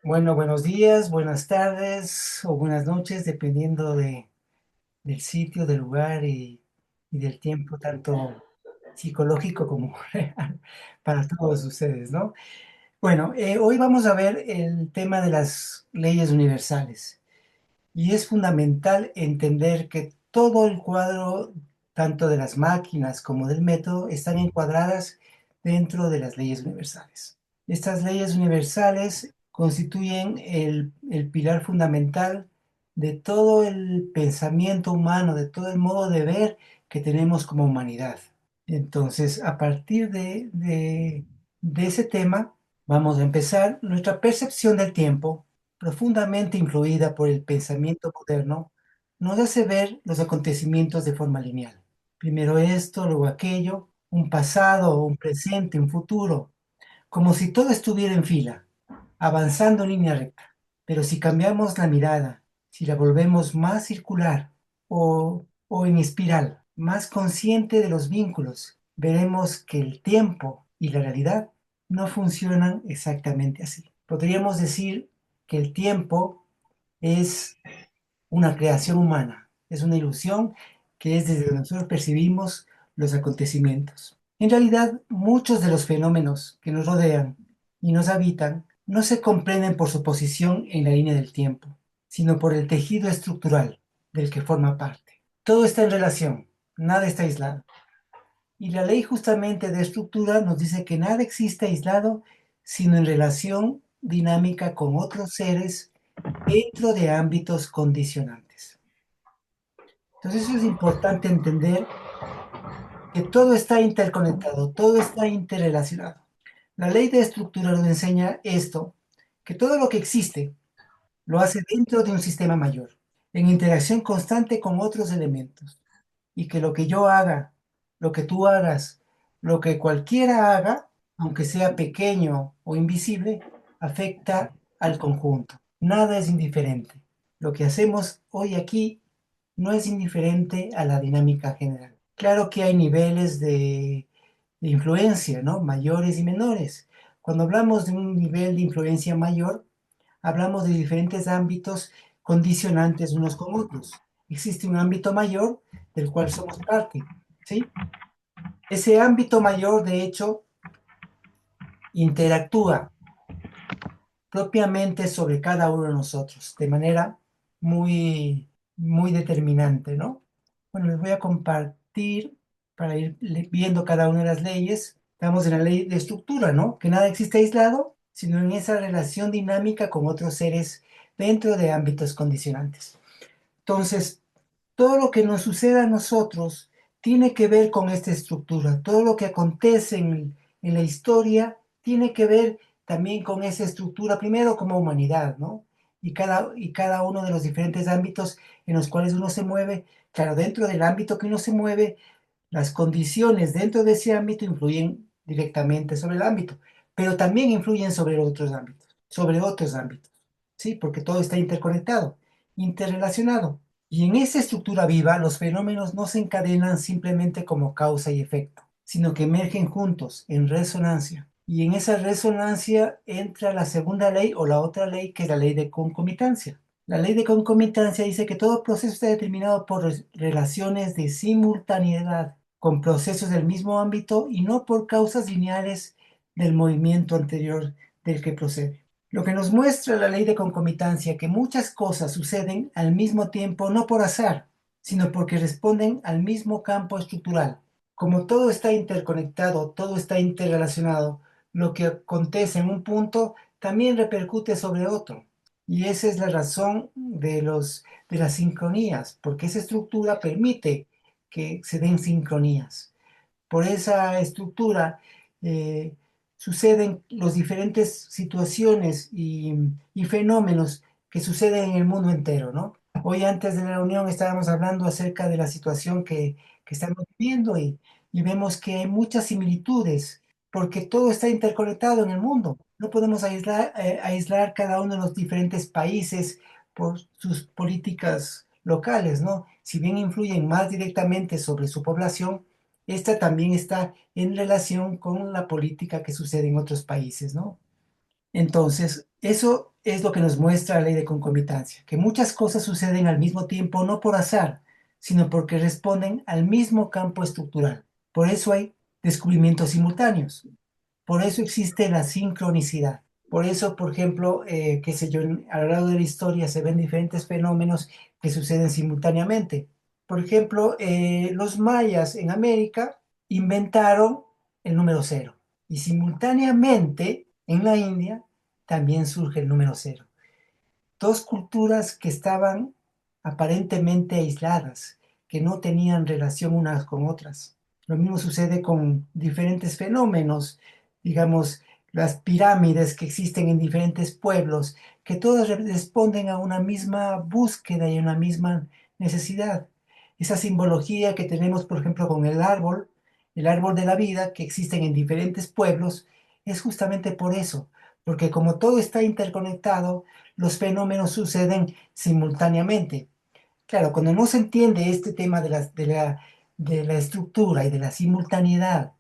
Bueno, buenos días, buenas tardes o buenas noches, dependiendo del sitio, del lugar y del tiempo, tanto psicológico como real, para todos ustedes, ¿no? Bueno, hoy vamos a ver el tema de las leyes universales. Y es fundamental entender que todo el cuadro, tanto de las máquinas como del método, están encuadradas dentro de las leyes universales. Estas leyes universales constituyen el pilar fundamental de todo el pensamiento humano, de todo el modo de ver que tenemos como humanidad. Entonces, a partir de ese tema, vamos a empezar nuestra percepción del tiempo profundamente influida por el pensamiento moderno, nos hace ver los acontecimientos de forma lineal. Primero esto, luego aquello, un pasado, un presente, un futuro, como si todo estuviera en fila, avanzando en línea recta. Pero si cambiamos la mirada, si la volvemos más circular o en espiral, más consciente de los vínculos, veremos que el tiempo y la realidad no funcionan exactamente así. Podríamos decir que el tiempo es una creación humana, es una ilusión que es desde donde nosotros percibimos los acontecimientos. En realidad, muchos de los fenómenos que nos rodean y nos habitan no se comprenden por su posición en la línea del tiempo, sino por el tejido estructural del que forma parte. Todo está en relación, nada está aislado. Y la ley justamente de estructura nos dice que nada existe aislado, sino en relación dinámica con otros seres dentro de ámbitos condicionantes. Entonces eso es importante entender que todo está interconectado, todo está interrelacionado. La ley de estructura nos enseña esto, que todo lo que existe lo hace dentro de un sistema mayor, en interacción constante con otros elementos, y que lo que yo haga, lo que tú hagas, lo que cualquiera haga, aunque sea pequeño o invisible, afecta al conjunto. Nada es indiferente. Lo que hacemos hoy aquí no es indiferente a la dinámica general. Claro que hay niveles de influencia, ¿no? Mayores y menores. Cuando hablamos de un nivel de influencia mayor, hablamos de diferentes ámbitos condicionantes unos con otros. Existe un ámbito mayor del cual somos parte, ¿sí? Ese ámbito mayor, de hecho, interactúa propiamente sobre cada uno de nosotros de manera muy determinante, ¿no? Bueno, les voy a compartir para ir viendo cada una de las leyes. Estamos en la ley de estructura, ¿no? Que nada existe aislado, sino en esa relación dinámica con otros seres dentro de ámbitos condicionantes. Entonces, todo lo que nos suceda a nosotros tiene que ver con esta estructura. Todo lo que acontece en la historia tiene que ver también con esa estructura, primero como humanidad, ¿no? Y cada uno de los diferentes ámbitos en los cuales uno se mueve, claro, dentro del ámbito que uno se mueve, las condiciones dentro de ese ámbito influyen directamente sobre el ámbito, pero también influyen sobre otros ámbitos, ¿sí? Porque todo está interconectado, interrelacionado. Y en esa estructura viva, los fenómenos no se encadenan simplemente como causa y efecto, sino que emergen juntos, en resonancia. Y en esa resonancia entra la segunda ley o la otra ley, que es la ley de concomitancia. La ley de concomitancia dice que todo proceso está determinado por relaciones de simultaneidad con procesos del mismo ámbito y no por causas lineales del movimiento anterior del que procede. Lo que nos muestra la ley de concomitancia, que muchas cosas suceden al mismo tiempo, no por azar, sino porque responden al mismo campo estructural. Como todo está interconectado, todo está interrelacionado, lo que acontece en un punto también repercute sobre otro. Y esa es la razón de las sincronías, porque esa estructura permite que se den sincronías. Por esa estructura eh, suceden las diferentes situaciones y fenómenos que suceden en el mundo entero, ¿no? Hoy antes de la reunión estábamos hablando acerca de la situación que estamos viviendo y vemos que hay muchas similitudes porque todo está interconectado en el mundo. No podemos aislar cada uno de los diferentes países por sus políticas locales, ¿no? Si bien influyen más directamente sobre su población, esta también está en relación con la política que sucede en otros países, ¿no? Entonces, Eso es lo que nos muestra la ley de concomitancia, que muchas cosas suceden al mismo tiempo no por azar, sino porque responden al mismo campo estructural. Por eso hay descubrimientos simultáneos. Por eso existe la sincronicidad. Por eso, por ejemplo, qué sé yo, a lo largo de la historia se ven diferentes fenómenos que suceden simultáneamente. Por ejemplo, los mayas en América inventaron el número cero y simultáneamente en la India también surge el número cero. Dos culturas que estaban aparentemente aisladas, que no tenían relación unas con otras. Lo mismo sucede con diferentes fenómenos, digamos, las pirámides que existen en diferentes pueblos, que todas responden a una misma búsqueda y a una misma necesidad. Esa simbología que tenemos, por ejemplo, con el árbol de la vida, que existen en diferentes pueblos, es justamente por eso, porque como todo está interconectado, los fenómenos suceden simultáneamente. Claro, cuando no se entiende este tema de la estructura y de la simultaneidad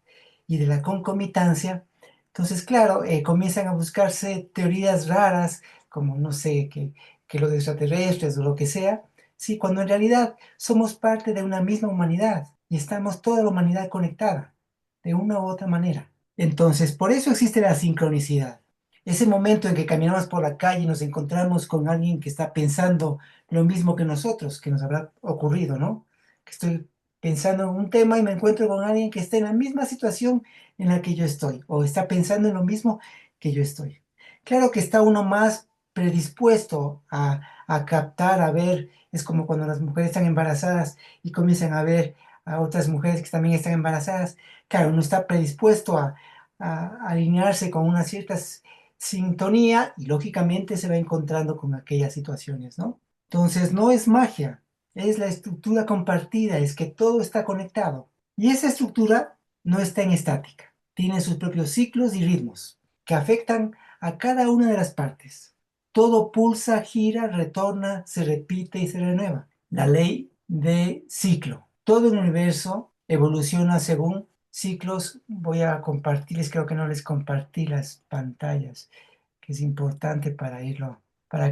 y de la concomitancia, entonces, claro, comienzan a buscarse teorías raras, como, no sé, que los extraterrestres o lo que sea, sí, cuando en realidad somos parte de una misma humanidad y estamos toda la humanidad conectada, de una u otra manera. Entonces, por eso existe la sincronicidad. Ese momento en que caminamos por la calle y nos encontramos con alguien que está pensando lo mismo que nosotros, que nos habrá ocurrido, ¿no? Que estoy pensando en un tema y me encuentro con alguien que está en la misma situación en la que yo estoy, o está pensando en lo mismo que yo estoy. Claro que está uno más predispuesto a captar, a ver, es como cuando las mujeres están embarazadas y comienzan a ver a otras mujeres que también están embarazadas. Claro, uno está predispuesto a alinearse con una cierta sintonía y lógicamente se va encontrando con aquellas situaciones, ¿no? Entonces no es magia, es la estructura compartida, es que todo está conectado. Y esa estructura no está en estática, tiene sus propios ciclos y ritmos que afectan a cada una de las partes. Todo pulsa, gira, retorna, se repite y se renueva. La ley de ciclo. Todo el universo evoluciona según ciclos. Voy a compartirles, creo que no les compartí las pantallas, que es importante para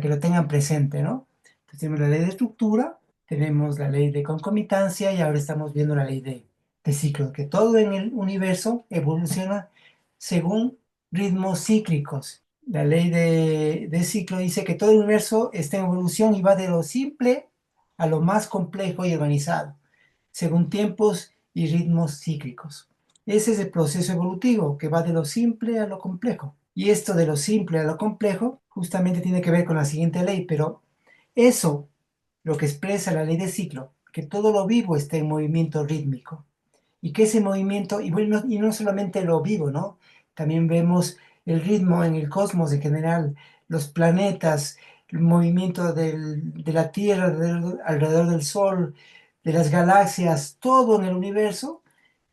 que lo tengan presente, ¿no? Entonces tenemos la ley de estructura, tenemos la ley de concomitancia y ahora estamos viendo la ley de ciclo, que todo en el universo evoluciona según ritmos cíclicos. La ley de ciclo dice que todo el universo está en evolución y va de lo simple a lo más complejo y organizado, según tiempos y ritmos cíclicos. Ese es el proceso evolutivo que va de lo simple a lo complejo. Y esto de lo simple a lo complejo justamente tiene que ver con la siguiente ley, pero eso, lo que expresa la ley de ciclo, que todo lo vivo está en movimiento rítmico y que ese movimiento, y bueno, y no solamente lo vivo, ¿no? También vemos el ritmo en el cosmos en general, los planetas, el movimiento de la Tierra alrededor del Sol, de las galaxias, todo en el universo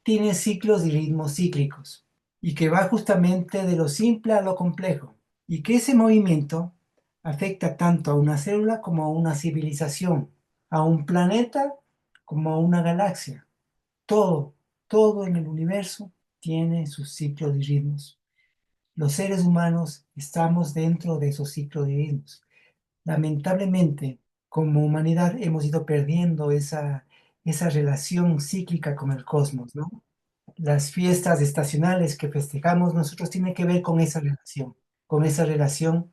tiene ciclos y ritmos cíclicos y que va justamente de lo simple a lo complejo y que ese movimiento afecta tanto a una célula como a una civilización, a un planeta como a una galaxia. Todo, todo en el universo tiene sus ciclos y ritmos. Los seres humanos estamos dentro de esos ciclos y ritmos. Lamentablemente, como humanidad hemos ido perdiendo esa relación cíclica con el cosmos, ¿no? Las fiestas estacionales que festejamos nosotros tienen que ver con esa relación,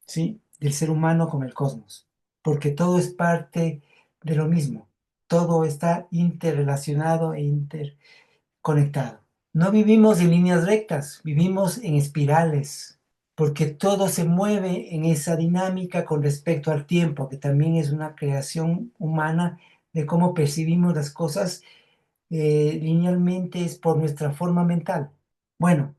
¿sí? Del ser humano con el cosmos, porque todo es parte de lo mismo, todo está interrelacionado e interconectado. No vivimos en líneas rectas, vivimos en espirales, porque todo se mueve en esa dinámica con respecto al tiempo, que también es una creación humana de cómo percibimos las cosas linealmente es por nuestra forma mental. Bueno,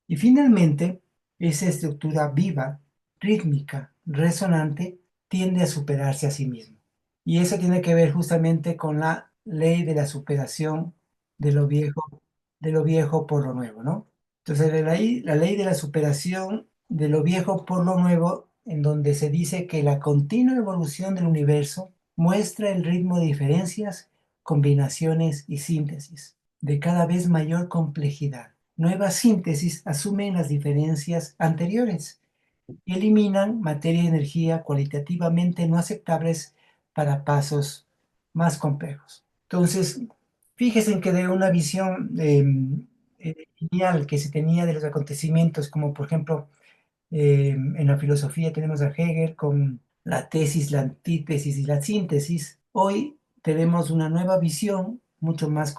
y finalmente, esa estructura viva, rítmica, resonante, tiende a superarse a sí mismo. Y eso tiene que ver justamente con la ley de la superación de lo viejo por lo nuevo, ¿no? Entonces, la ley de la superación de lo viejo por lo nuevo, en donde se dice que la continua evolución del universo muestra el ritmo de diferencias, combinaciones y síntesis de cada vez mayor complejidad. Nuevas síntesis asumen las diferencias anteriores y eliminan materia y energía cualitativamente no aceptables para pasos más complejos. Entonces, fíjense en que de una visión lineal que se tenía de los acontecimientos, como por ejemplo en la filosofía tenemos a Hegel con la tesis, la antítesis y la síntesis. Hoy tenemos una nueva visión mucho más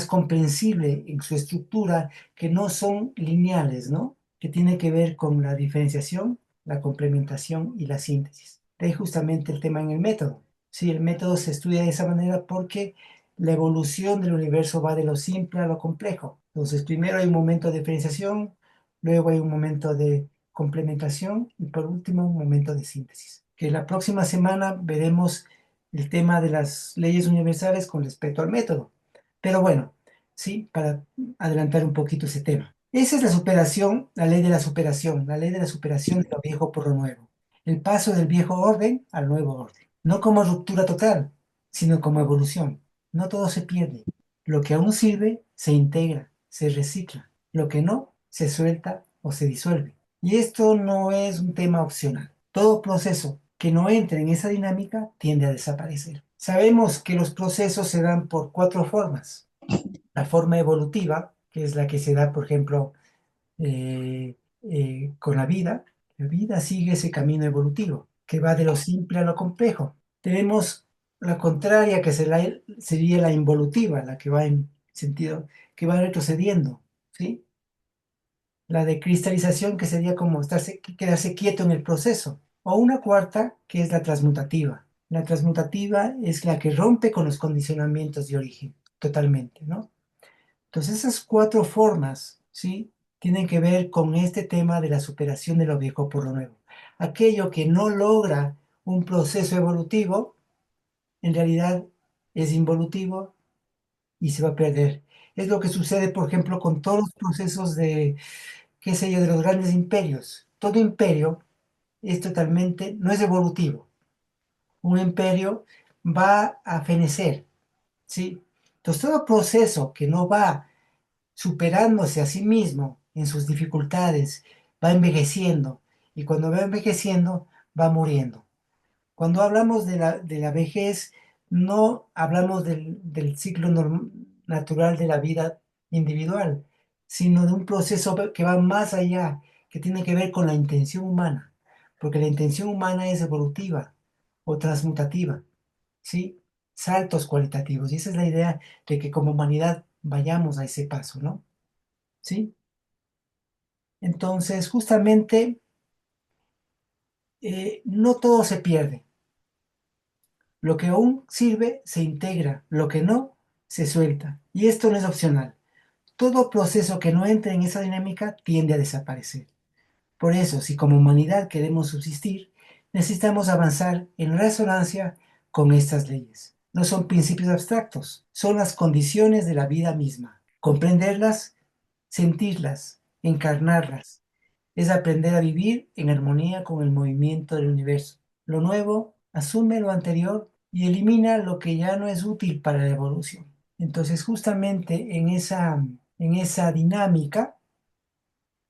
comprensible en su estructura, que no son lineales, ¿no? Que tiene que ver con la diferenciación, la complementación y la síntesis. De ahí justamente el tema en el método. Sí, el método se estudia de esa manera porque la evolución del universo va de lo simple a lo complejo. Entonces, primero hay un momento de diferenciación, luego hay un momento de complementación y por último un momento de síntesis. Que la próxima semana veremos el tema de las leyes universales con respecto al método. Pero bueno, sí, para adelantar un poquito ese tema. Esa es la superación, la ley de la superación de lo viejo por lo nuevo. El paso del viejo orden al nuevo orden. No como ruptura total, sino como evolución. No todo se pierde. Lo que aún sirve se integra, se recicla. Lo que no, se suelta o se disuelve. Y esto no es un tema opcional. Todo proceso que no entre en esa dinámica tiende a desaparecer. Sabemos que los procesos se dan por cuatro formas. La forma evolutiva, que es la que se da, por ejemplo, con la vida. La vida sigue ese camino evolutivo, que va de lo simple a lo complejo. Tenemos la contraria, que sería la involutiva, la que va en sentido, que va retrocediendo, ¿sí? La de cristalización, que sería como quedarse quieto en el proceso, o una cuarta, que es la transmutativa. La transmutativa es la que rompe con los condicionamientos de origen, totalmente, ¿no? Entonces esas cuatro formas, ¿sí? Tienen que ver con este tema de la superación de lo viejo por lo nuevo. Aquello que no logra un proceso evolutivo, en realidad es involutivo y se va a perder. Es lo que sucede, por ejemplo, con todos los procesos de qué sé yo, de los grandes imperios. Todo imperio es totalmente, no es evolutivo. Un imperio va a fenecer, ¿sí? Entonces, todo proceso que no va superándose a sí mismo en sus dificultades, va envejeciendo. Y cuando va envejeciendo, va muriendo. Cuando hablamos de la vejez, no hablamos del ciclo natural de la vida individual, sino de un proceso que va más allá, que tiene que ver con la intención humana, porque la intención humana es evolutiva o transmutativa, ¿sí? Saltos cualitativos. Y esa es la idea de que como humanidad vayamos a ese paso, ¿no? ¿Sí? Entonces, justamente, no todo se pierde. Lo que aún sirve se integra, lo que no se suelta. Y esto no es opcional. Todo proceso que no entre en esa dinámica tiende a desaparecer. Por eso, si como humanidad queremos subsistir, necesitamos avanzar en resonancia con estas leyes. No son principios abstractos, son las condiciones de la vida misma. Comprenderlas, sentirlas, encarnarlas, es aprender a vivir en armonía con el movimiento del universo. Lo nuevo asume lo anterior y elimina lo que ya no es útil para la evolución. Entonces, justamente en esa dinámica,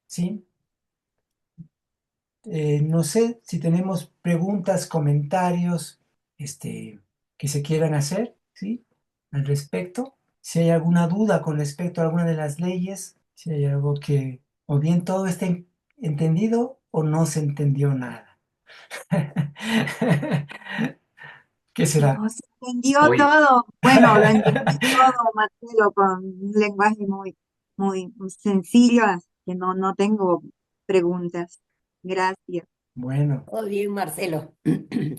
¿sí? No sé si tenemos preguntas, comentarios, que se quieran hacer, ¿sí? Al respecto. Si hay alguna duda con respecto a alguna de las leyes, si hay algo que o bien todo está entendido o no se entendió nada. ¿Qué será? No, se entendió Hoy, todo. Bueno, lo entendí todo, Marcelo, con un lenguaje muy sencillo, así que no tengo preguntas. Gracias. Bueno, todo bien, Marcelo.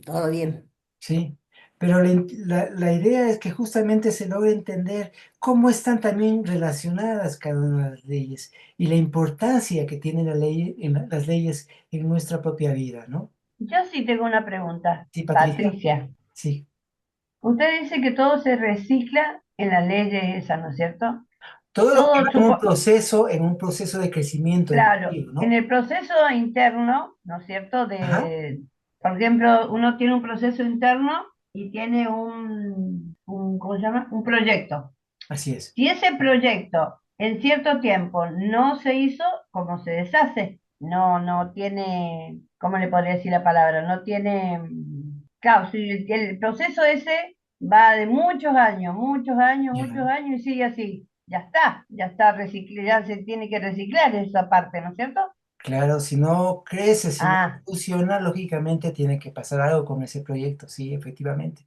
Todo bien. sí. Pero la idea es que justamente se logre entender cómo están también relacionadas cada una de las leyes y la importancia que tienen las leyes en nuestra propia vida, ¿no? Yo sí tengo una pregunta, Sí, Patricia. Patricia. Sí. Usted dice que todo se recicla en la ley esa, ¿no es cierto? Todo lo que Todo va en un proceso de crecimiento claro, evolutivo, en ¿no? el proceso interno, ¿no es cierto? Ajá, Por ejemplo, uno tiene un proceso interno y tiene ¿cómo se llama? Un proyecto. así es. Si ese proyecto en cierto tiempo no se hizo, como se deshace. No, no tiene, ¿cómo le podría decir la palabra? No tiene, claro, si el proceso ese va de muchos Ya. años y sigue así. Ya está reciclado, ya se tiene que reciclar esa parte, ¿no es cierto? Claro, si no crece, si no Ah, funciona, lógicamente tiene que pasar algo con ese proyecto, sí, efectivamente.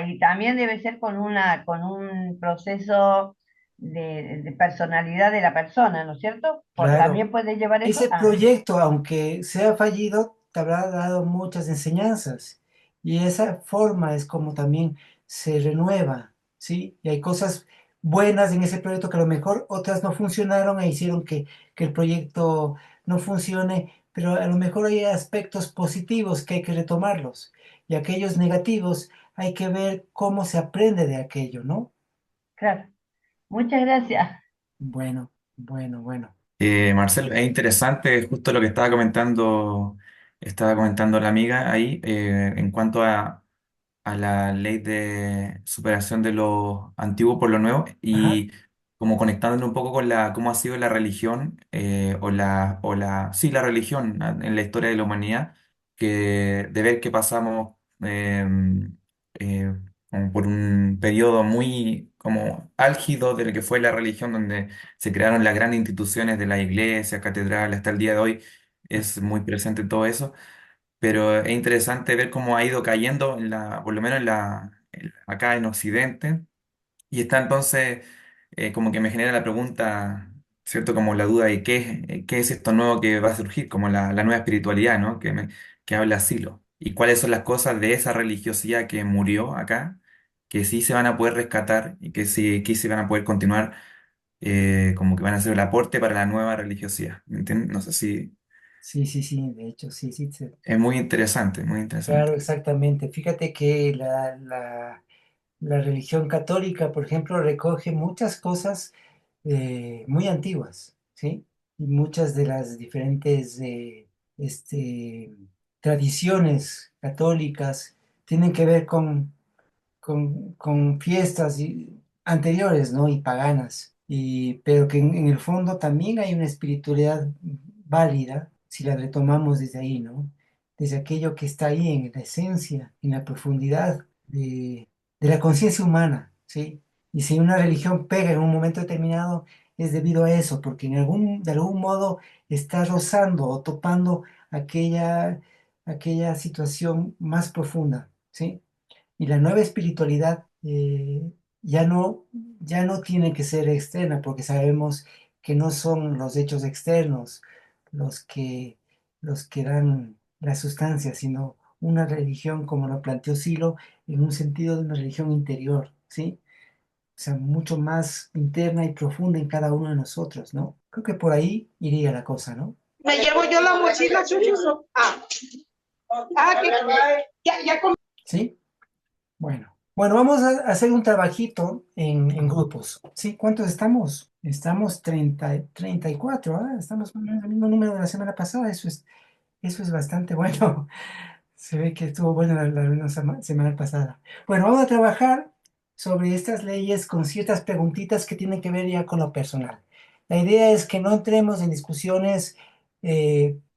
y también debe ser con un proceso de personalidad de la persona, ¿no es cierto? Claro. También puede llevar eso. Ese proyecto, aunque sea fallido, te habrá dado muchas enseñanzas y esa forma es como también se renueva, ¿sí? Y hay cosas buenas en ese proyecto que a lo mejor otras no funcionaron e hicieron que el proyecto no funcione, pero a lo mejor hay aspectos positivos que hay que retomarlos y aquellos negativos hay que ver cómo se aprende de aquello, ¿no? Claro. Muchas gracias. Bueno, bueno, bueno. Marcel, es interesante justo lo que estaba comentando la amiga ahí, en cuanto a la ley de superación de lo antiguo por lo nuevo Ajá, y como conectándolo un poco con cómo ha sido la religión sí, la religión en la historia de la humanidad, que de ver que pasamos eh, como por un periodo muy como álgido de lo que fue la religión, donde se crearon las grandes instituciones de la iglesia, catedral, hasta el día de hoy es muy presente todo eso, pero es interesante ver cómo ha ido cayendo por lo menos acá en Occidente, y está entonces como que me genera la pregunta, ¿cierto? Como la duda de qué es esto nuevo que va a surgir, como la nueva espiritualidad, ¿no? Que habla Silo. Y cuáles son las cosas de esa religiosidad que murió acá, que sí se van a poder rescatar y que sí van a poder continuar, como que van a ser el aporte para la nueva religiosidad. ¿Me entiendes? No sé si sí, sí, sí, de hecho, sí, sí, es muy interesante, muy claro, interesante. exactamente. Fíjate que la religión católica, por ejemplo, recoge muchas cosas muy antiguas, ¿sí? Y muchas de las diferentes este, tradiciones católicas tienen que ver con fiestas anteriores, ¿no? Y paganas, pero que en el fondo también hay una espiritualidad válida si la retomamos desde ahí, ¿no? Desde aquello que está ahí en la esencia, en la profundidad de la conciencia humana, ¿sí? Y si una religión pega en un momento determinado, es debido a eso, porque de algún modo está rozando o topando aquella situación más profunda, ¿sí? Y la nueva espiritualidad ya no tiene que ser externa, porque sabemos que no son los hechos externos los que, los que dan la sustancia, sino una religión, como lo planteó Silo, en un sentido de una religión interior, ¿sí? O sea, mucho más interna y profunda en cada uno de nosotros, ¿no? Creo que por ahí iría la cosa, ¿no? ¿Me llevo yo la mochila, chuchos? Ya ¿Sí? Bueno, bueno, vamos a hacer un trabajito en grupos. ¿Sí? ¿Cuántos estamos? Estamos 34, ¿ah? Estamos en el mismo número de la semana pasada. Eso es bastante bueno. Se ve que estuvo bueno la reunión semana pasada. Bueno, vamos a trabajar sobre estas leyes con ciertas preguntitas que tienen que ver ya con lo personal. La idea es que no entremos en discusiones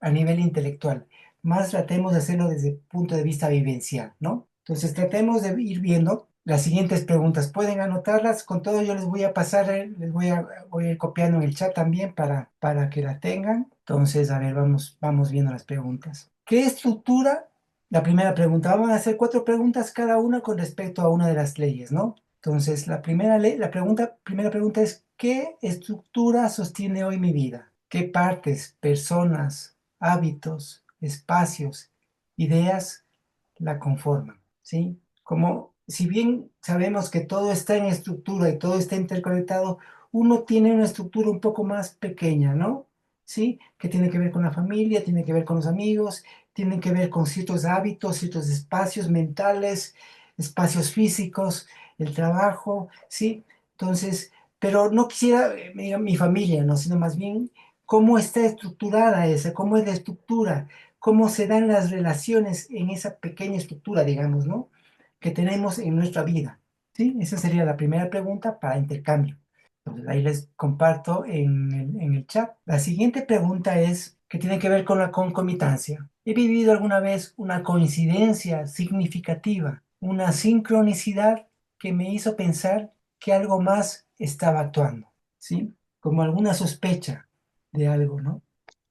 a nivel intelectual, más tratemos de hacerlo desde el punto de vista vivencial, ¿no? Entonces tratemos de ir viendo las siguientes preguntas. Pueden anotarlas, con todo yo les voy a pasar, voy a ir copiando en el chat también para que la tengan. Entonces, a ver, vamos viendo las preguntas. ¿Qué estructura? La primera pregunta, vamos a hacer 4 preguntas cada una con respecto a una de las leyes, ¿no? Entonces, primera pregunta es, ¿qué estructura sostiene hoy mi vida? ¿Qué partes, personas, hábitos, espacios, ideas la conforman? ¿Sí? Como si bien sabemos que todo está en estructura y todo está interconectado, uno tiene una estructura un poco más pequeña, ¿no? ¿Sí? Que tiene que ver con la familia, tiene que ver con los amigos, tienen que ver con ciertos hábitos, ciertos espacios mentales, espacios físicos, el trabajo, ¿sí? Entonces, pero no quisiera mi familia, ¿no? Sino más bien cómo está estructurada esa, cómo es la estructura, cómo se dan las relaciones en esa pequeña estructura, digamos, ¿no? Que tenemos en nuestra vida, ¿sí? Esa sería la primera pregunta para intercambio. Entonces, ahí les comparto en el chat. La siguiente pregunta es que tiene que ver con la concomitancia. ¿He vivido alguna vez una coincidencia significativa, una sincronicidad que me hizo pensar que algo más estaba actuando? ¿Sí? Como alguna sospecha de algo, ¿no?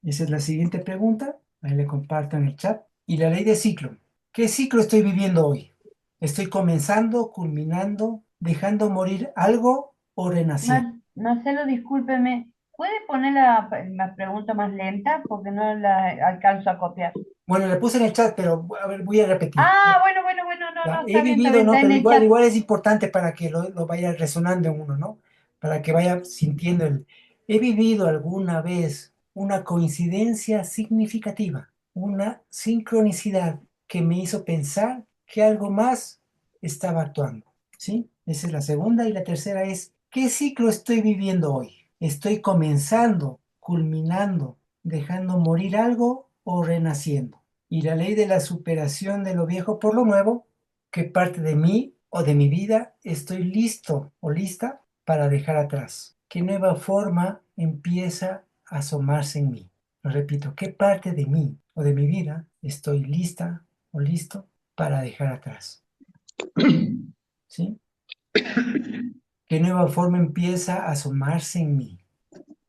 Esa es la siguiente pregunta. Ahí le comparto en el chat. Y la ley de ciclo. ¿Qué ciclo estoy viviendo hoy? ¿Estoy comenzando, culminando, dejando morir algo o renaciendo? Marcelo, discúlpeme, ¿puede poner la pregunta más lenta? Porque no la alcanzo a copiar. Bueno, le puse en el chat, pero a ver, voy a repetir. Ah, bueno, no, Ya, no, he está vivido, bien, ¿no? está en Pero el igual, chat. igual es importante para que lo vaya resonando en uno, ¿no? Para que vaya sintiendo el... He vivido alguna vez una coincidencia significativa, una sincronicidad que me hizo pensar que algo más estaba actuando, ¿sí? Esa es la segunda. Y la tercera es, ¿qué ciclo estoy viviendo hoy? ¿Estoy comenzando, culminando, dejando morir algo o renaciendo? Y la ley de la superación de lo viejo por lo nuevo, ¿qué parte de mí o de mi vida estoy listo o lista para dejar atrás? ¿Qué nueva forma empieza a asomarse en mí? Lo repito, ¿qué parte de mí o de mi vida estoy lista o listo para dejar atrás? ¿Sí? ¿Qué nueva forma empieza a asomarse en mí?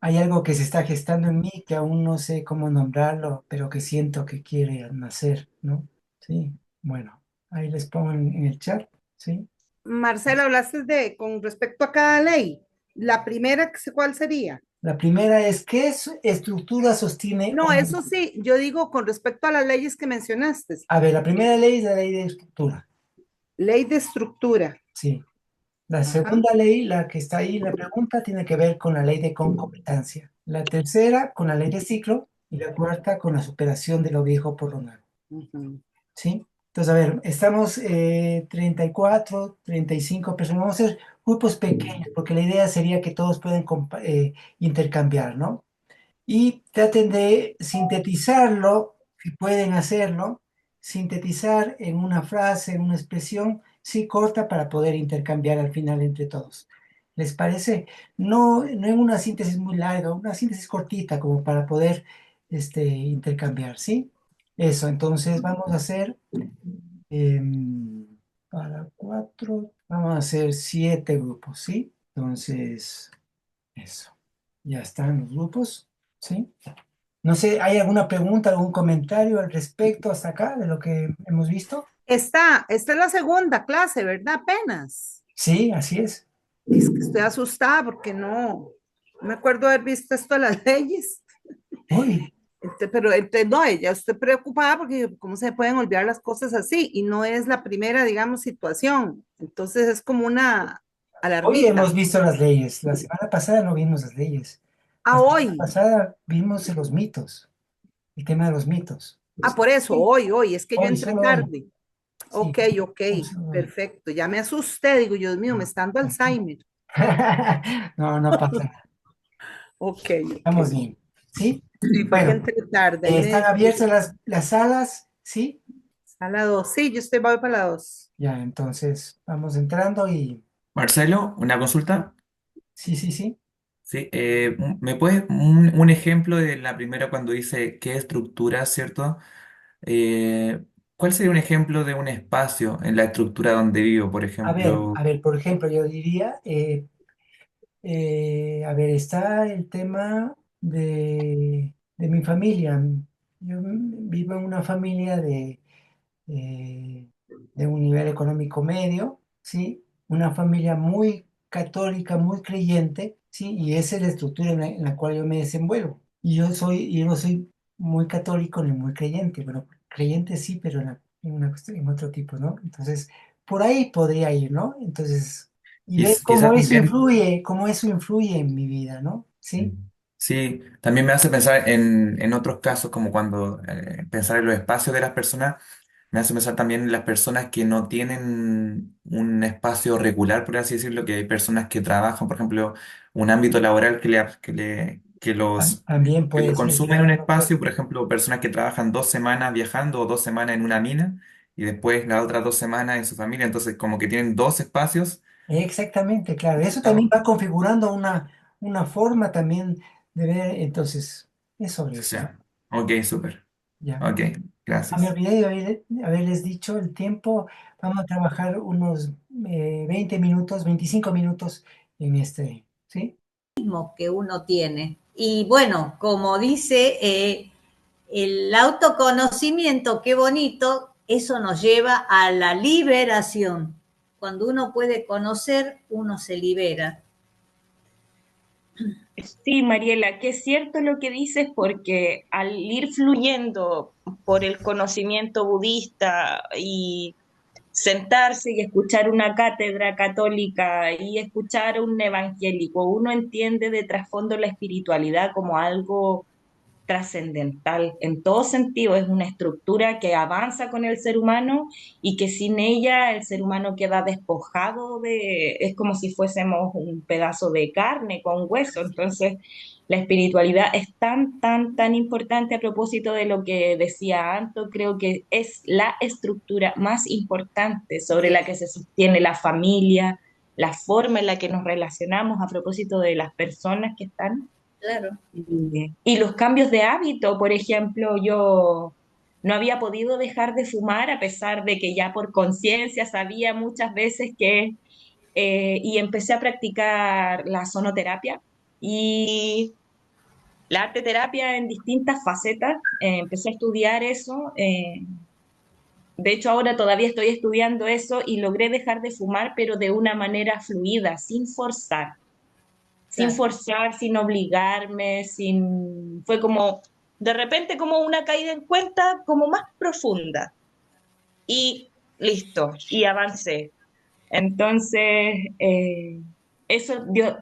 Hay algo que se está gestando en mí que aún no sé cómo nombrarlo, pero que siento que quiere nacer, ¿no? Sí, bueno, ahí les pongo en el chat, ¿sí? Marcela, hablaste de con respecto a cada ley. La primera, ¿cuál sería? La primera es, ¿qué estructura sostiene No, un... eso sí, yo digo con respecto a las leyes que mencionaste. A ver, la primera ley es la ley de estructura, Ley de estructura. sí. La Ajá. segunda ley, la que está ahí en la pregunta, tiene que ver con la ley de concomitancia. La tercera, con la ley de ciclo. Y la cuarta, con la superación de lo viejo por lo nuevo. Ujú. ¿Sí? Entonces, a ver, estamos 34, 35 personas. Vamos a hacer grupos pequeños, porque la idea sería que todos puedan intercambiar, ¿no? Y traten de sintetizarlo, si pueden hacerlo, sintetizar en una frase, en una expresión, sí corta para poder intercambiar al final entre todos. ¿Les parece? No, no en una síntesis muy larga, una síntesis cortita como para poder intercambiar, ¿sí? Eso, entonces vamos a hacer para cuatro, vamos a hacer 7 grupos, ¿sí? Entonces, eso. Ya están los grupos, ¿sí? No sé, ¿hay alguna pregunta, algún comentario al respecto hasta acá de lo que hemos visto? Esta es la segunda clase, ¿verdad? Apenas. Sí, así es. Es que estoy asustada porque no me acuerdo haber visto esto de las leyes. Uy, Pero no, ella estoy preocupada porque cómo se pueden olvidar las cosas así y no es la primera, digamos, situación. Entonces es como una hoy alarmita. hemos visto las leyes. La semana pasada no vimos las leyes. La Ah, semana hoy. pasada vimos los mitos, el tema de los mitos. Ah, por eso, Sí, hoy. Es que yo hoy, entré solo hoy. tarde. Sí, Ok, solo hoy. perfecto. Ya me asusté, digo, Dios mío, me No, está dando tranquilo. Alzheimer. No, no pasa nada. Ok. Estamos bien. ¿Sí? Sí, fue que Bueno, entré tarde. Ahí están me abiertas las salas, ¿sí? a la 2. Sí, voy para la 2. Ya, entonces vamos entrando y Marcelo, una consulta. sí, sí, sí. Sí, ¿me puedes un ejemplo de la primera cuando dice qué estructura, ¿cierto? Eh, ¿Cuál sería un ejemplo de un espacio en la estructura donde vivo, por ejemplo? A ver, por ejemplo, yo diría, a ver, está el tema de mi familia. Yo vivo en una familia eh, de un nivel económico medio, ¿sí? Una familia muy católica, muy creyente, ¿sí? Y esa es la estructura en la cual yo me desenvuelvo. Yo no soy muy católico ni muy creyente. Bueno, creyente sí, pero en otro tipo, ¿no? Entonces, por ahí podría ir, ¿no? Entonces, y ver Quizás también. cómo eso influye en mi vida, ¿no? Mm. ¿Sí? Sí, también me hace pensar en otros casos, como cuando pensar en los espacios de las personas, me hace pensar también en las personas que no tienen un espacio regular, por así decirlo, que hay personas que trabajan, por ejemplo, un ámbito laboral También que puede los ser, consume en un claro. espacio, por ejemplo, personas que trabajan 2 semanas viajando o 2 semanas en una mina y después las otras 2 semanas en su familia, entonces como que tienen dos espacios Exactamente, claro. Eso también ¿no? va configurando una forma también de ver, entonces, es sobre Sí. eso, ¿no? Ok, súper. Ya. Ok, Me gracias. olvidé de haberles dicho el tiempo. Vamos a trabajar unos 20 minutos, 25 minutos en este, ¿sí? Que uno tiene. Y bueno, como dice, el autoconocimiento, qué bonito, eso nos lleva a la liberación. Cuando uno puede conocer, uno se libera. Sí, Mariela, que es cierto lo que dices porque al ir fluyendo por el conocimiento budista y sentarse y escuchar una cátedra católica y escuchar a un evangélico, uno entiende de trasfondo la espiritualidad como algo trascendental en todo sentido, es una estructura que avanza con el ser humano y que sin ella el ser humano queda despojado de, es como si fuésemos un pedazo de carne con hueso, entonces la espiritualidad es tan, tan, tan importante a propósito de lo que decía Anto, creo que es la estructura más importante sobre la que se sostiene la familia, la forma en la que nos relacionamos a propósito de las personas que están Claro. y los cambios de hábito, por ejemplo, yo no había podido dejar de fumar a pesar de que ya por conciencia sabía muchas veces que, y empecé a practicar la sonoterapia y la arte terapia en distintas facetas. Empecé a estudiar eso. De hecho, ahora todavía estoy estudiando eso y logré dejar de fumar, pero de una manera fluida, sin Claro. forzar, sin obligarme, sin... Fue como, de repente, como una caída en cuenta, como más profunda. Y listo, y avancé. Entonces, eso dio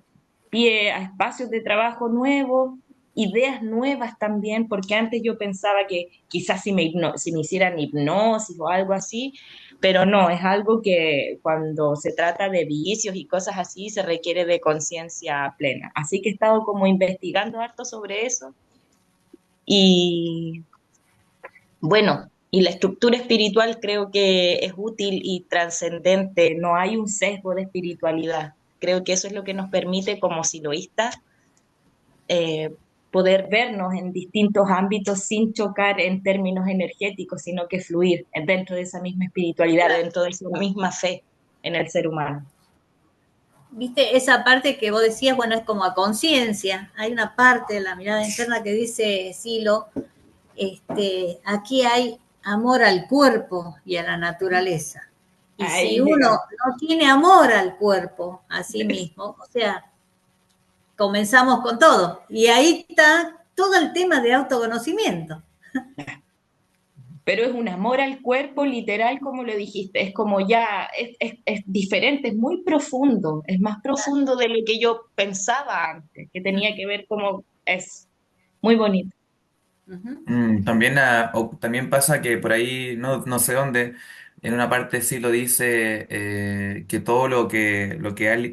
pie a espacios de trabajo nuevos, ideas nuevas también, porque antes yo pensaba que quizás si me hicieran hipnosis o algo así, pero no, es algo que cuando se trata de vicios y cosas así se requiere de conciencia plena. Así que he estado como investigando harto sobre eso y bueno, y la estructura espiritual creo que es útil y trascendente, no hay un sesgo de espiritualidad. Creo que eso es lo que nos permite como siloístas eh, poder vernos en distintos ámbitos sin chocar en términos energéticos, sino que fluir dentro de esa misma espiritualidad, dentro de esa misma fe en el ser humano. Viste, esa parte que vos decías, bueno, es como a conciencia. Hay una parte de la mirada interna que dice Silo, aquí hay amor al cuerpo y a la naturaleza. Y si Ahí uno llegamos. no tiene amor al cuerpo, a sí mismo, o sea, comenzamos con todo. Y ahí está todo el tema de autoconocimiento. Pero es un amor al cuerpo literal, como lo dijiste, es como ya, es diferente, es muy profundo, es más profundo de lo que yo pensaba antes, que tenía que ver como es muy bonito. Uh-huh. También, también pasa que por ahí, no sé dónde, en una parte sí lo dice que todo lo que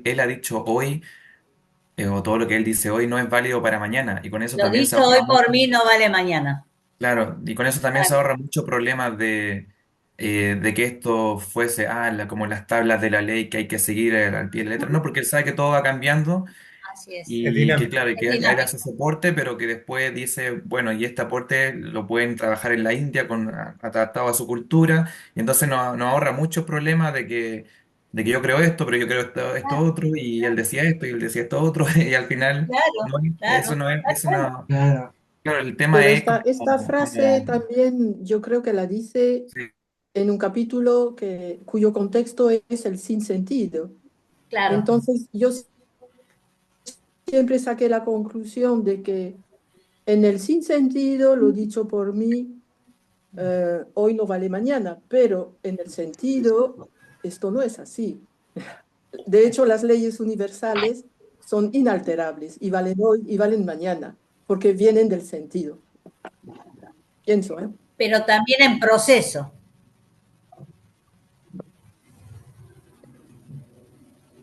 él ha dicho hoy, o todo lo que él dice hoy no es válido para mañana. Y con eso Lo también se dicho hoy ahorra por mucho. mí no vale mañana. Claro, y con eso también se Claro, ahorra muchos problemas de que esto fuese como las tablas de la ley que hay que seguir al pie de la letra. No, porque él sabe que todo va cambiando así es. Es y que, dinámico. claro, y Es que él dinámico. hace soporte, pero que después dice, bueno, y este aporte lo pueden trabajar en la India adaptado a su cultura, y entonces nos ahorra muchos problemas de que yo creo esto, pero yo creo esto Claro, otro, y él decía esto, y él decía esto otro, y al final, claro, no, claro, tal eso cual. no, Claro. claro, el tema Pero es esta frase como también yo creo que la dice sí, en un capítulo cuyo contexto es el sinsentido. Claro. Entonces yo siempre saqué la conclusión de que en el sinsentido, lo dicho por mí, hoy no vale mañana, pero en el sentido, esto no es así. De hecho, las leyes universales son inalterables y valen hoy y valen mañana, porque vienen del sentido. Pienso, ¿eh? Pero también en proceso.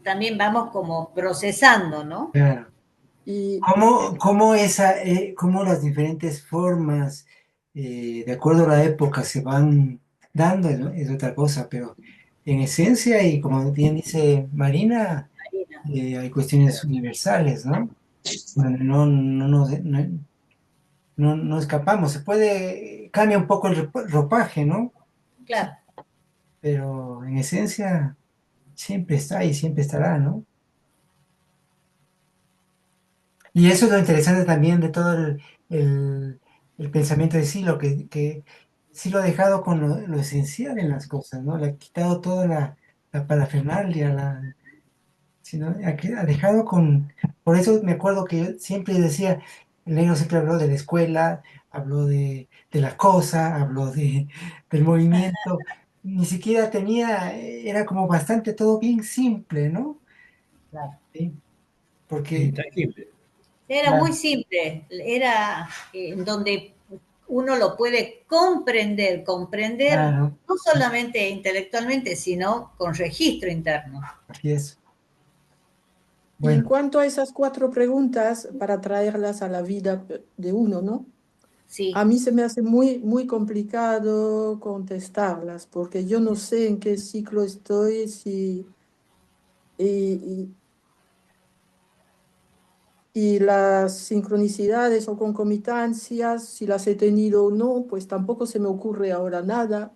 También vamos como procesando, ¿no? Claro. Y ¿Cómo las diferentes formas, de acuerdo a la época, se van dando? Es otra cosa, pero en esencia, y como bien dice Marina, hay cuestiones universales, ¿no? No escapamos. Se puede, cambia un poco el ropaje, ¿no? Claro. Pero en esencia siempre está y siempre estará, ¿no? Y eso es lo interesante también de todo el- el pensamiento de Silo, que Silo ha dejado con lo esencial en las cosas, ¿no? Le ha quitado toda la parafernalia, sino ha dejado con... Por eso me acuerdo que yo siempre decía, el negro siempre habló de la escuela, habló de la cosa, habló del movimiento, ni siquiera tenía, era como bastante todo bien simple, ¿no? Claro. Sí, Sí, porque, tan simple. Era muy simple, era donde uno lo puede comprender claro, no solamente intelectualmente, sino con registro interno. así es. Y en Bueno, cuanto a esas 4 preguntas, para traerlas a la vida de uno, ¿no? Sí, A mí se me hace muy, muy complicado contestarlas, porque yo no sé en qué ciclo estoy, y, y las sincronicidades o concomitancias, si las he tenido o no, pues tampoco se me ocurre ahora nada.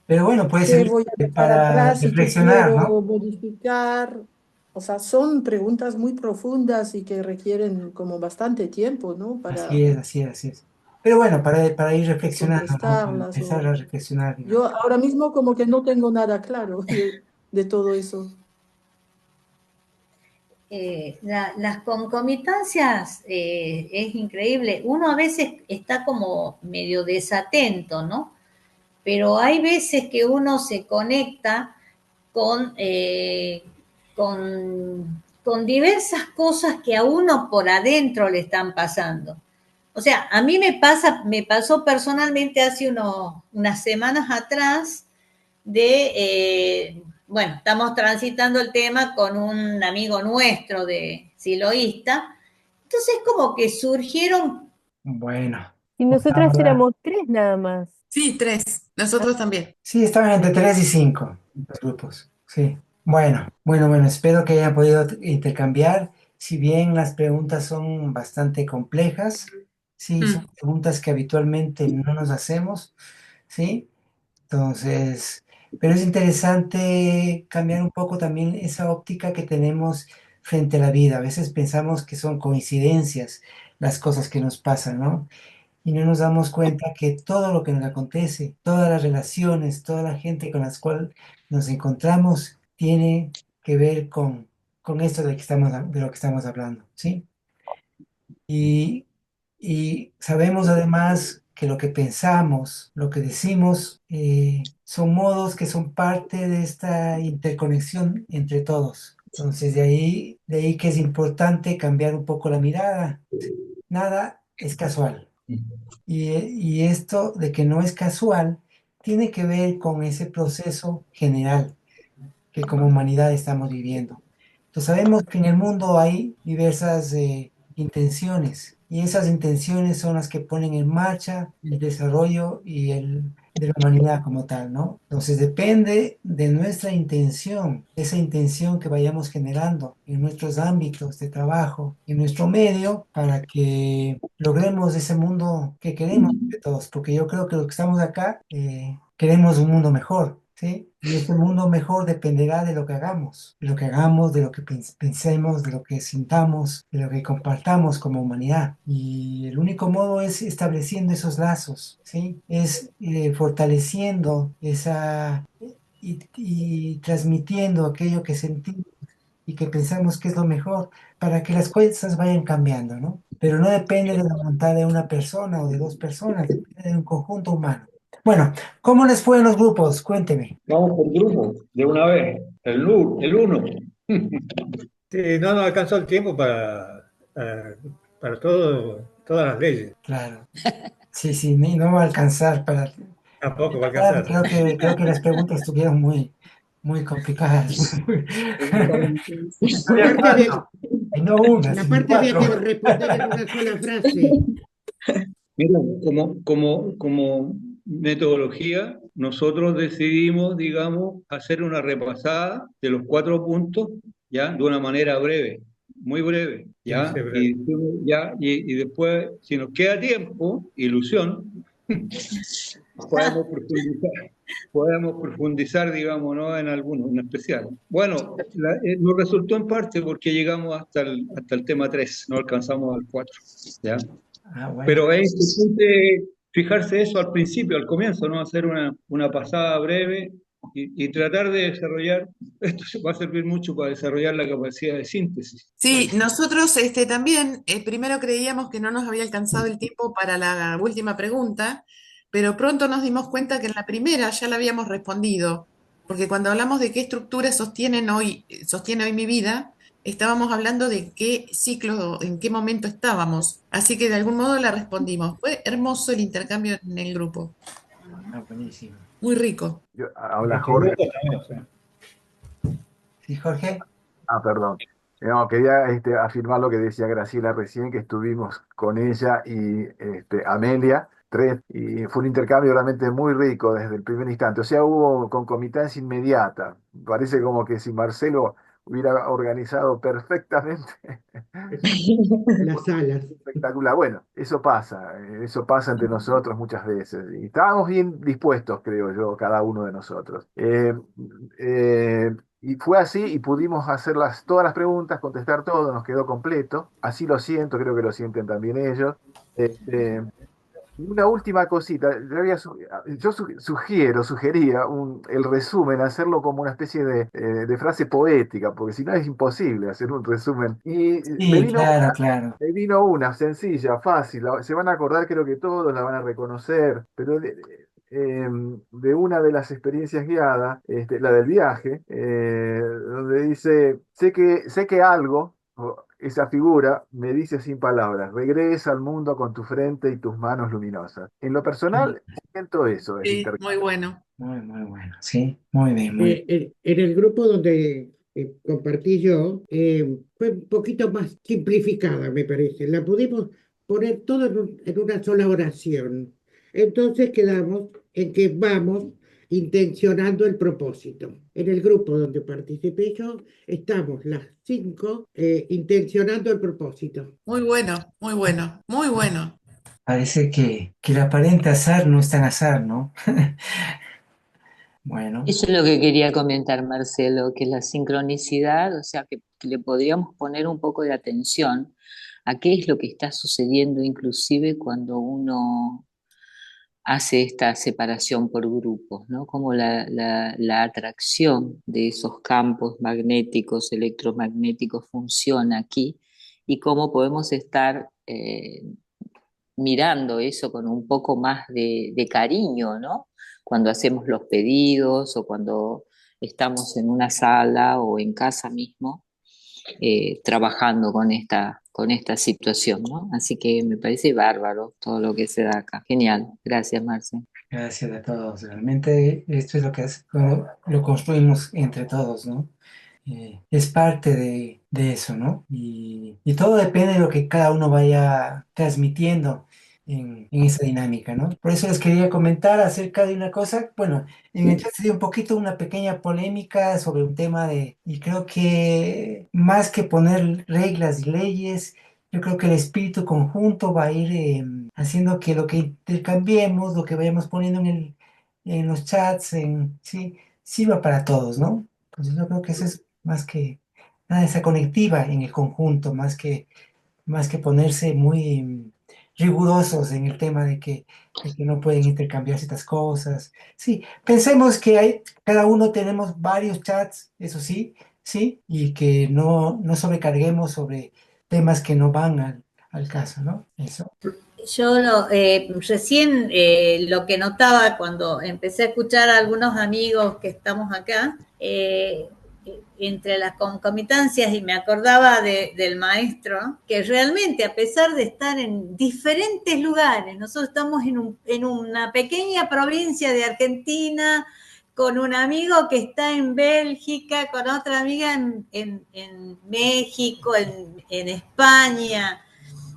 pero bueno, puede ¿Qué servir voy a dejar para atrás y qué reflexionar, quiero ¿no? modificar? O sea, son preguntas muy profundas y que requieren como bastante tiempo, ¿no? Así Para es, así es, así es. Pero bueno, para ir reflexionando, ¿no? Para contestarlas. empezar a reflexionar, Yo digamos. ahora mismo como que no tengo nada claro de todo eso. las concomitancias es increíble. Uno a veces está como medio desatento, ¿no? Pero hay veces que uno se conecta con, con diversas cosas que a uno por adentro le están pasando. O sea, a mí me pasó personalmente hace unas semanas atrás bueno, estamos transitando el tema con un amigo nuestro de siloísta, entonces como que surgieron. Bueno, Y pues nosotras ahora, éramos 3 nada más. Sí, 3. Nosotros también. sí, estaban entre 3 y 5 los grupos, sí. Bueno, espero que hayan podido intercambiar, si bien las preguntas son bastante complejas, sí, son Mm. preguntas que habitualmente no nos hacemos, ¿sí? Entonces, pero es interesante cambiar un poco también esa óptica que tenemos frente a la vida. A veces pensamos que son coincidencias las cosas que nos pasan, ¿no? Y no nos damos cuenta que todo lo que nos acontece, todas las relaciones, toda la gente con las cuales nos encontramos, tiene que ver con esto de lo que estamos hablando, ¿sí? Y, y sabemos además que lo que pensamos, lo que decimos, son modos que son parte de esta interconexión entre todos. Entonces, de ahí que es importante cambiar un poco la mirada. Nada es casual. Y esto de que no es casual tiene que ver con ese proceso general que como humanidad estamos viviendo. Entonces sabemos que en el mundo hay diversas intenciones, y esas intenciones son las que ponen en marcha el desarrollo de la humanidad como tal, ¿no? Entonces depende de nuestra intención, esa intención que vayamos generando en nuestros ámbitos de trabajo, en nuestro medio, para que logremos ese mundo que queremos de todos, porque yo creo que los que estamos acá queremos un mundo mejor. ¿Sí? Y este mundo mejor dependerá de lo que hagamos, de lo que pensemos, de lo que sintamos, de lo que compartamos como humanidad. Y el único modo es estableciendo esos lazos, ¿sí? Es fortaleciendo y transmitiendo aquello que sentimos y que pensamos que es lo mejor para que las cosas vayan cambiando, ¿no? Pero no depende de la voluntad de una persona o de dos personas, depende de un conjunto humano. Bueno, ¿cómo les fue en los grupos? Cuénteme. Vamos por grupo, de una vez. El uno. Sí, no nos alcanzó el tiempo para todas las leyes. Claro. Sí, sí, no va a alcanzar para... Tampoco va a Claro, alcanzar. creo que las preguntas estuvieron muy, muy complicadas. Había Aparte había, cuatro, y no una, sino aparte había cuatro. que responder en una sola frase. Mira, como metodología, nosotros decidimos, digamos, hacer una repasada de los 4 puntos, ¿ya? De una manera breve, muy breve, Tiene que ¿ya? ser breve. Y después, si nos queda tiempo, ilusión, podemos profundizar, podemos profundizar, digamos, ¿no? En algunos, en especial. Bueno, nos resultó en parte porque llegamos hasta el tema 3, no alcanzamos al 4, ¿ya? Bueno. Pero es importante fijarse eso al principio, al comienzo, ¿no? Hacer una pasada breve y tratar de desarrollar, esto va a servir mucho para desarrollar la capacidad de síntesis. Sí, nosotros también primero creíamos que no nos había alcanzado el tiempo para la última pregunta, pero pronto nos dimos cuenta que en la primera ya la habíamos respondido, porque cuando hablamos de qué estructura sostiene hoy mi vida, estábamos hablando de qué ciclo, en qué momento estábamos. Así que de algún modo la respondimos. Fue hermoso el intercambio en el grupo, Buenísimo. muy rico. Entre Habla Jorge. grupos también, o sea. Sí, Jorge. Perdón. No, quería afirmar lo que decía Graciela recién, que estuvimos con ella y Amelia, tres, y fue un intercambio realmente muy rico desde el primer instante. O sea, hubo concomitancia inmediata. Parece como que si Marcelo hubiera organizado perfectamente Las alas. espectacular. Bueno, eso pasa entre nosotros muchas veces. Y estábamos bien dispuestos, creo yo, cada uno de nosotros. Y fue así y pudimos hacer todas las preguntas, contestar todo, nos quedó completo. Así lo siento, creo que lo sienten también ellos. Este, una última cosita, sugería el resumen, hacerlo como una especie de frase poética, porque si no es imposible hacer un resumen. Y Sí, claro. me vino una sencilla, fácil, se van a acordar, creo que todos la van a reconocer, pero de una de las experiencias guiadas, la del viaje, donde dice, sé que algo, o esa figura me dice sin palabras, regresa al mundo con tu frente y tus manos luminosas. En lo personal, siento eso, el Sí, intercambio. muy bueno. Muy bueno. Sí, muy bien, muy bien. En el grupo donde compartí yo, fue un poquito más simplificada, me parece. La pudimos poner todo en una sola oración. Entonces quedamos en que vamos intencionando el propósito. En el grupo donde participé yo, estamos las 5 intencionando el propósito. Muy bueno, muy bueno, muy bueno. Parece que el aparente azar no es tan azar, ¿no? Bueno. Eso es lo que quería comentar, Marcelo, que la sincronicidad, o sea, que le podríamos poner un poco de atención a qué es lo que está sucediendo, inclusive cuando uno hace esta separación por grupos, ¿no? Como la atracción de esos campos magnéticos, electromagnéticos funciona aquí y cómo podemos estar mirando eso con un poco más de cariño, ¿no? Cuando hacemos los pedidos o cuando estamos en una sala o en casa mismo, trabajando con esta situación, ¿no? Así que me parece bárbaro todo lo que se da acá. Genial. Gracias, Marce. Gracias a todos. Realmente esto es lo construimos entre todos, ¿no? Es parte de eso, ¿no? Y todo depende de lo que cada uno vaya transmitiendo en esa dinámica, ¿no? Por eso les quería comentar acerca de una cosa. Bueno, en el chat se dio un poquito una pequeña polémica sobre un tema y creo que más que poner reglas y leyes, yo creo que el espíritu conjunto va a ir haciendo que lo que intercambiemos, lo que vayamos poniendo en los chats, sí, sirva para todos, ¿no? Entonces yo creo que eso es más que nada, esa conectiva en el conjunto, más que ponerse muy rigurosos en el tema de que no pueden intercambiar ciertas cosas. Sí, pensemos que cada uno tenemos varios chats, eso sí, sí, y que no sobrecarguemos sobre temas que no van al caso, ¿no? Eso. Yo recién lo que notaba cuando empecé a escuchar a algunos amigos que estamos acá, entre las concomitancias, y me acordaba del maestro, que realmente a pesar de estar en diferentes lugares, nosotros estamos en una pequeña provincia de Argentina, con un amigo que está en Bélgica, con otra amiga en México, en España.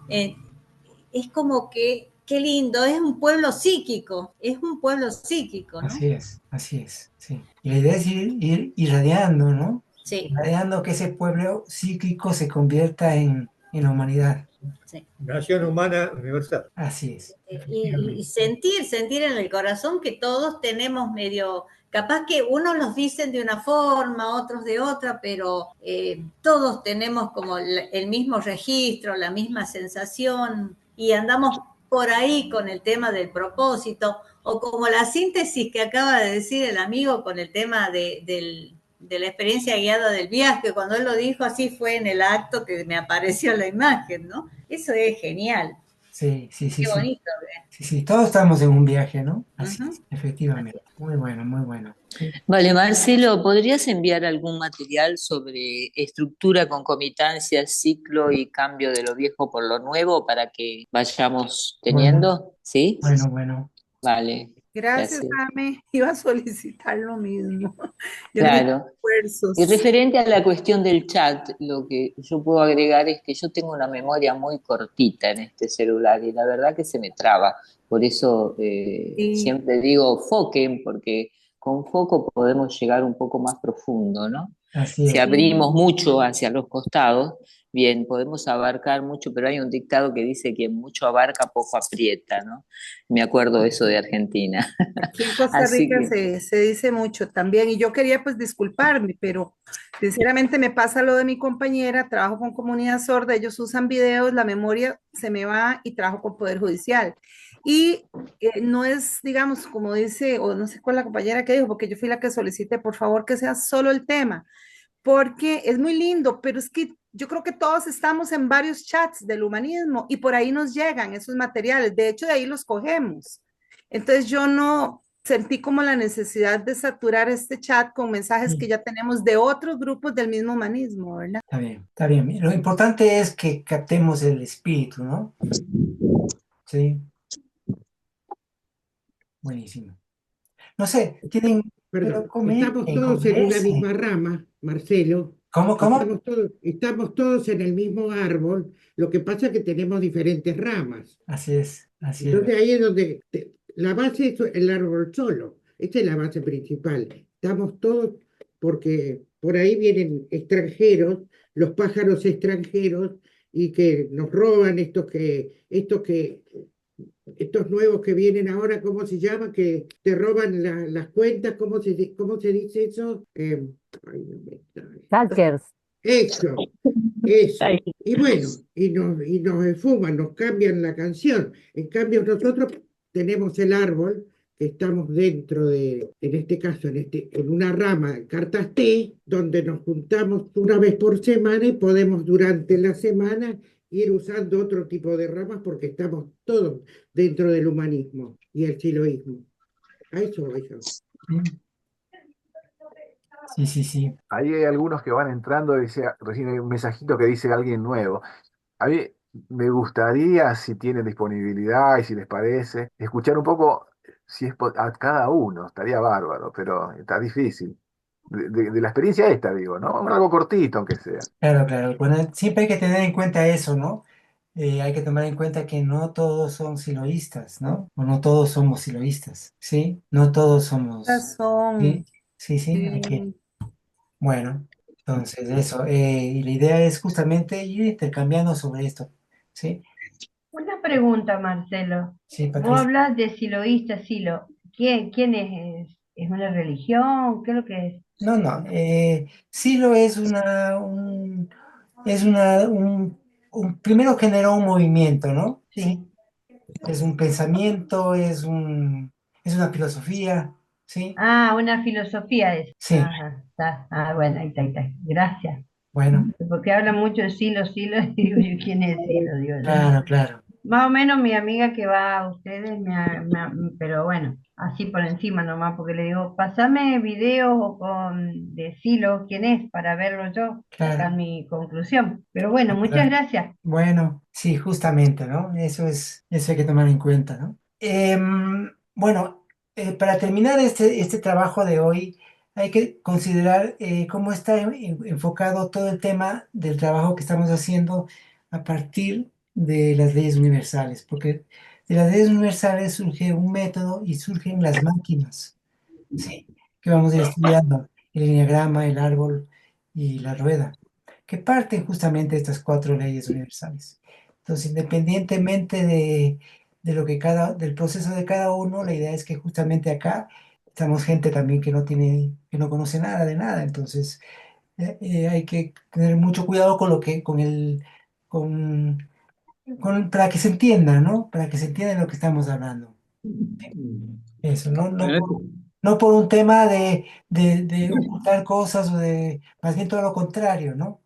Es como que Qué lindo, es un pueblo psíquico, ¿no? Así es, sí. Y la idea es ir irradiando, ¿no? Sí, Irradiando que ese pueblo cíclico se convierta en la humanidad. sí. Nación humana universal. Así es. Y sentir en el corazón que todos tenemos medio, capaz que unos los dicen de una forma, otros de otra, pero todos tenemos como el mismo registro, la misma sensación y andamos por ahí con el tema del propósito o como la síntesis que acaba de decir el amigo con el tema de la experiencia guiada del viaje, cuando él lo dijo así fue en el acto que me apareció la imagen, ¿no? Eso es genial. Sí, Qué bonito. Sí, todos estamos en un viaje, ¿no? Así Ujú. es, efectivamente. Muy bueno, muy bueno. Sí. Vale, Marcelo, ¿podrías enviar algún material sobre estructura, concomitancia, ciclo y cambio de lo viejo por lo nuevo para que vayamos Bueno, teniendo? ¿Sí? bueno. Vale, Gracias, gracias. Ame. Iba a solicitar lo mismo. Yo necesito Claro. Y esfuerzos. referente a la cuestión del chat, lo que yo puedo agregar es que yo tengo una memoria muy cortita en este celular y la verdad que se me traba. Por eso Sí, siempre digo foquen, porque con foco podemos llegar un poco más profundo, ¿no? Así Si es. abrimos mucho hacia los costados, bien, podemos abarcar mucho, pero hay un dictado que dice que mucho abarca, poco aprieta, ¿no? Me acuerdo eso de Argentina. aquí en Costa Así Rica que... se dice mucho también. Y yo quería pues disculparme, pero sinceramente me pasa lo de mi compañera, trabajo con comunidad sorda, ellos usan videos, la memoria se me va y trabajo con Poder Judicial. Y no es, digamos, como dice, o no sé cuál la compañera que dijo, porque yo fui la que solicité, por favor, que sea solo el tema, porque es muy lindo, pero es que yo creo que todos estamos en varios chats del humanismo y por ahí nos llegan esos materiales, de hecho de ahí los cogemos. Entonces yo no sentí como la necesidad de saturar este chat con mensajes que Sí, ya tenemos de otros grupos del mismo humanismo, ¿verdad? está bien, está bien. Lo importante es que captemos el espíritu, ¿no? Sí, buenísimo. No sé, pero Perdón, estamos todos en una misma conversen. rama, Marcelo. ¿Cómo? Estamos todos en el mismo árbol. Lo que pasa es que tenemos diferentes ramas. Así es, así es. Entonces ahí es donde la base es el árbol solo. Esta es la base principal. Estamos todos porque por ahí vienen extranjeros, los pájaros extranjeros, y que nos roban estos nuevos que vienen ahora, ¿cómo se llama? Que te roban las cuentas, cómo se dice eso? Ay, no me sale. Hackers. Eso, eso. Y bueno, y nos esfuman, nos cambian la canción. En cambio, nosotros tenemos el árbol que estamos dentro en este caso, en una rama, cartas T, donde nos juntamos una vez por semana y podemos durante la semana ir usando otro tipo de ramas porque estamos todos dentro del humanismo y el siloísmo. A eso voy yo. Sí. Ahí hay algunos que van entrando, dice, recién hay un mensajito que dice alguien nuevo. A mí me gustaría, si tienen disponibilidad y si les parece, escuchar un poco si es a cada uno, estaría bárbaro, pero está difícil. De la experiencia esta, digo, ¿no? Algo cortito, aunque sea. Claro. Bueno, siempre hay que tener en cuenta eso, ¿no? Hay que tomar en cuenta que no todos son siloístas, ¿no? O no todos somos siloístas, ¿sí? No todos somos, Razón. sí, hay que, bueno, entonces eso, y la idea es justamente ir intercambiando sobre esto, ¿sí? Una pregunta, Marcelo. Sí, Vos Patricia. hablas de siloísta, silo. ¿Quién es? ¿Es una religión? ¿Qué es lo que es? No, Silo es primero generó un movimiento, ¿no? Sí, Sí. es un pensamiento, es una filosofía, ¿sí? Ah, una filosofía es. Sí, Ajá, está. Ah, bueno, ahí está. Gracias. bueno, Porque habla mucho de Silo, y digo yo, ¿quién es Silo? Digo yo. claro. Más o menos mi amiga que va a ustedes, pero bueno, así por encima nomás, porque le digo, pasame videos o de Silo, ¿quién es? Para verlo yo, sacar Claro, mi conclusión. Pero bueno, muchas claro. gracias. Bueno, sí, justamente, ¿no? Eso hay que tomar en cuenta, ¿no? Bueno, para terminar este trabajo de hoy, hay que considerar cómo está enfocado todo el tema del trabajo que estamos haciendo a partir de las leyes universales, porque de las leyes universales surge un método y surgen las máquinas, ¿sí? Que vamos a ir estudiando, el enneagrama, el árbol y la rueda, que parten justamente de estas cuatro leyes universales. Entonces, independientemente de lo que del proceso de cada uno, la idea es que justamente acá estamos gente también que que no conoce nada de nada, entonces hay que tener mucho cuidado con con, para que se entienda, ¿no? Para que se entienda de lo que estamos hablando. Eso, En este- no por un tema de ocultar cosas más bien todo lo contrario, ¿no?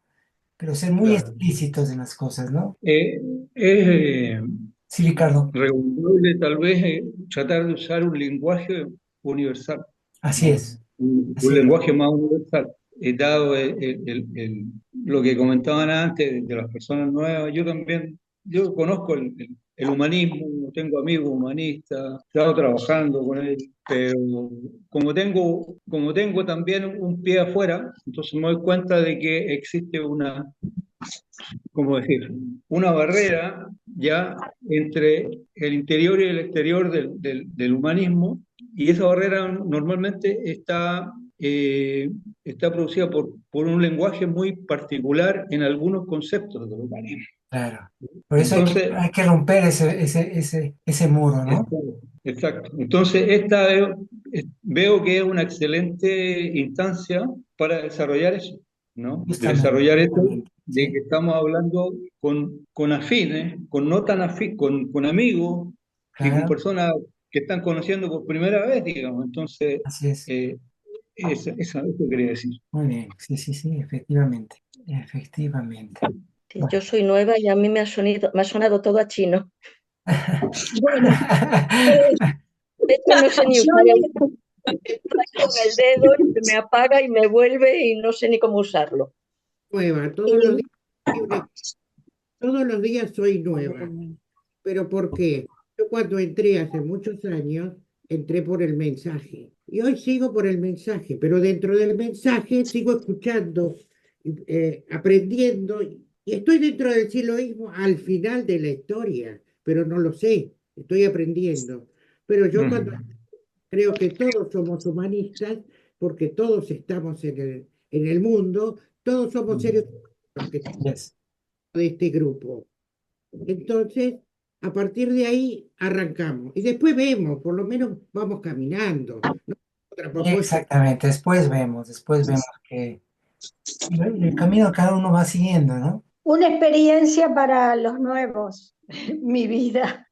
Pero ser muy claro. explícitos en las cosas, ¿no? Es Sí, Ricardo, recomendable tal vez tratar de usar un lenguaje universal, así ¿no? es, Un así es, lenguaje más universal. Dado lo que comentaban antes de las personas nuevas, yo también, yo conozco el humanismo, tengo amigos humanistas, he estado trabajando con él, pero como tengo también un pie afuera, entonces me doy cuenta de que existe ¿cómo decir? Una barrera ya entre el interior y el exterior del humanismo, y esa barrera normalmente está producida por un lenguaje muy particular en algunos conceptos del humanismo. claro. Por eso Entonces, hay que romper ese muro, ¿no? exacto. Entonces, veo que es una excelente instancia para desarrollar eso, ¿no? De Justamente, desarrollar esto, justamente, de sí, que estamos hablando con afines, con no tan afines, con amigos y con claro, personas que están conociendo por primera vez, digamos. Entonces, así es. eh, eso quería decir. Muy bien, sí, sí, sí, efectivamente, efectivamente. Sí, Bueno. yo soy nueva y a mí me ha sonado todo a chino. Bueno, de hecho no sé ni usar con el dedo y se me apaga y me vuelve y no sé ni cómo usarlo. Nueva, todos los días soy nueva. ¿Pero por qué? Yo cuando entré hace muchos años, entré por el mensaje. Y hoy sigo por el mensaje, pero dentro del mensaje sigo escuchando, aprendiendo, y estoy dentro del siloísmo al final de la historia, pero no lo sé, estoy aprendiendo. Pero yo cuando creo que todos somos humanistas, porque todos estamos en el mundo, todos somos seres humanos que Yes. de este grupo. Entonces, a partir de ahí arrancamos. Y después vemos, por lo menos vamos caminando. ¿No? Otra propuesta. Exactamente, después vemos que el camino cada uno va siguiendo, ¿no? Una experiencia para los nuevos, mi vida.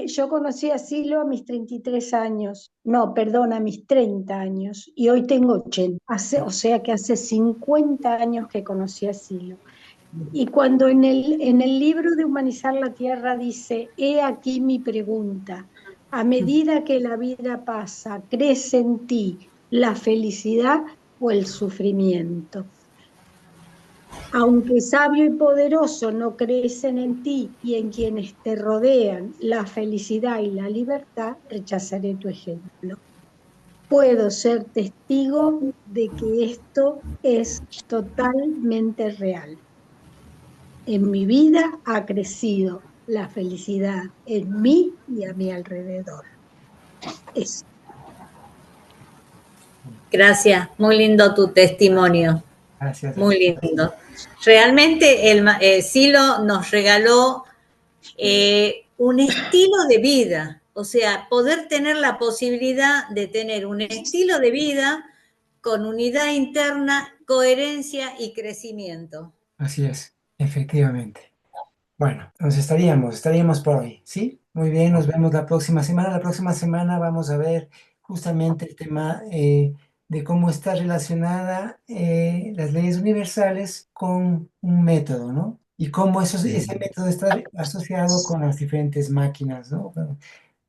Yo conocí a Silo a mis 33 años, no, perdón, a mis 30 años, y hoy tengo 80, o sea que hace 50 años que conocí a Silo. Y cuando en el libro de Humanizar la Tierra dice, he aquí mi pregunta, a medida que la vida pasa, ¿crece en ti la felicidad o el sufrimiento? Aunque sabio y poderoso no crecen en ti y en quienes te rodean la felicidad y la libertad, rechazaré tu ejemplo. Puedo ser testigo de que esto es totalmente real. En mi vida ha crecido la felicidad en mí y a mi alrededor. Eso. Gracias, muy lindo tu testimonio. Gracias. Muy lindo. Realmente Silo nos regaló un estilo de vida, o sea, poder tener la posibilidad de tener un estilo de vida con unidad interna, coherencia y crecimiento. Así es, efectivamente. Bueno, entonces estaríamos por hoy, ¿sí? Muy bien, nos vemos la próxima semana. La próxima semana vamos a ver justamente el tema de cómo está relacionada las leyes universales con un método, ¿no? Y cómo ese método está asociado con las diferentes máquinas, ¿no? Bueno,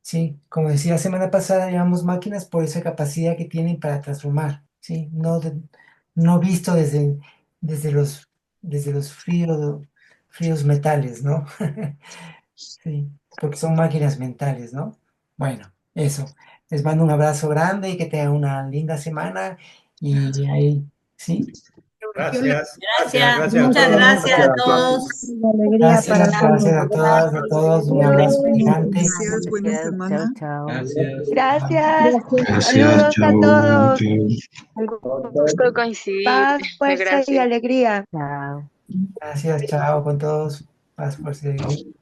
sí, como decía la semana pasada, llamamos máquinas por esa capacidad que tienen para transformar, ¿sí? No visto desde desde los fríos metales, ¿no? Sí, porque son máquinas mentales, ¿no? Bueno, eso. Les mando un abrazo grande y que tengan una linda semana y ahí, sí. Gracias. Gracias, a muchas todos. gracias a todos. Alegría Gracias, para gracias a todas, a todos. Un abrazo gigante. Gracias, buena semana. Gracias. Gracias. Gracias, Saludos a chao. todos. Gusto coincidir. Paz, fuerza y Gracias. alegría. Gracias, chao con todos. Paz, fuerza y alegría.